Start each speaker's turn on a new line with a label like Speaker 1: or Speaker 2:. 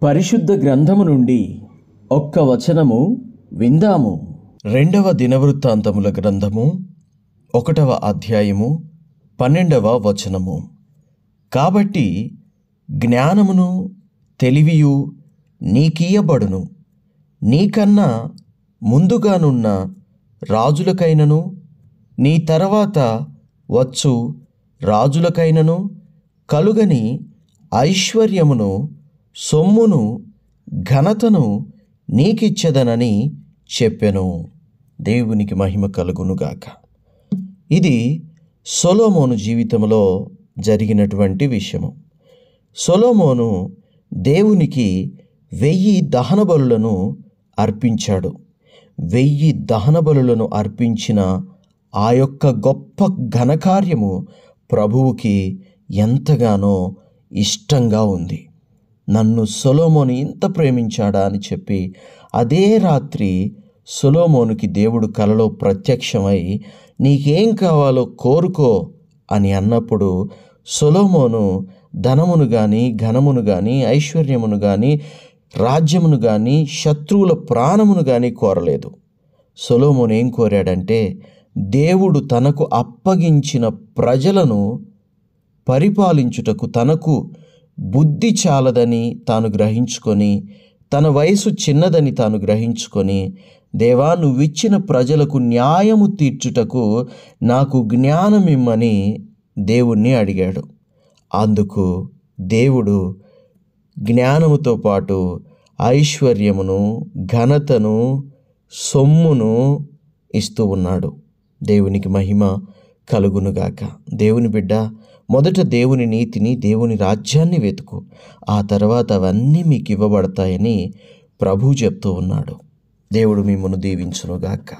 Speaker 1: పరిశుద్ధ గ్రంథము నుండి ఒక్క వచనము విందాము.
Speaker 2: 2వ దినవృత్తాంతముల గ్రంథము 1వ అధ్యాయము 12వ వచనము. కాబట్టి జ్ఞానమును తెలివియు నీకియ్యబడును, నీకన్నా ముందుగానున్న రాజులకైనను నీ తర్వాత వచ్చు రాజులకైనను కలుగని ఐశ్వర్యమును, సొమ్మును, ఘనతను నీకిచ్చెదనని చెప్పెను. దేవునికి మహిమ కలుగునుగాక. ఇది సొలొమోను జీవితంలో జరిగినటువంటి విషయము. సొలొమోను దేవునికి 1000 దహన బలులను అర్పించాడు. 1000 దహన బలులను అర్పించిన ఆ యొక్క గొప్ప ఘనకార్యము ప్రభువుకి ఎంతగానో ఇష్టంగా ఉంది. నన్ను సొలొమోను ఇంత ప్రేమించాడా అని చెప్పి అదే రాత్రి సొలొమోనుకి దేవుడు కలలో ప్రత్యక్షమై నీకేం కావాలో కోరుకో అని అన్నప్పుడు సొలొమోను ధనమును కానీ, ఘనమును కానీ, ఐశ్వర్యమును కానీ, రాజ్యమును కానీ, శత్రువుల ప్రాణమును కానీ కోరలేదు. సొలొమోను ఏం కోరాడంటే దేవుడు తనకు అప్పగించిన ప్రజలను పరిపాలించుటకు తనకు బుద్ధి చాలదని తాను గ్రహించుకొని, తన వయసు చిన్నదని తాను గ్రహించుకొని, దేవా నువ్విచ్చిన ప్రజలకు న్యాయము తీర్చుటకు నాకు జ్ఞానమిమ్మని దేవుణ్ణి అడిగాడు. అందుకు దేవుడు జ్ఞానముతో పాటు ఐశ్వర్యమును, ఘనతను, సొమ్మును ఇస్తూ ఉన్నాడు. దేవునికి మహిమ కలుగునుగాక. దేవుని బిడ్డ, మొదట దేవుని నీతిని, దేవుని రాజ్యాన్ని వెతుకు, ఆ తర్వాత అవన్నీ మీకు ఇవ్వబడతాయని ప్రభువు చెప్తూ ఉన్నాడు. దేవుడు మిమ్మల్ని దీవించునుగాక.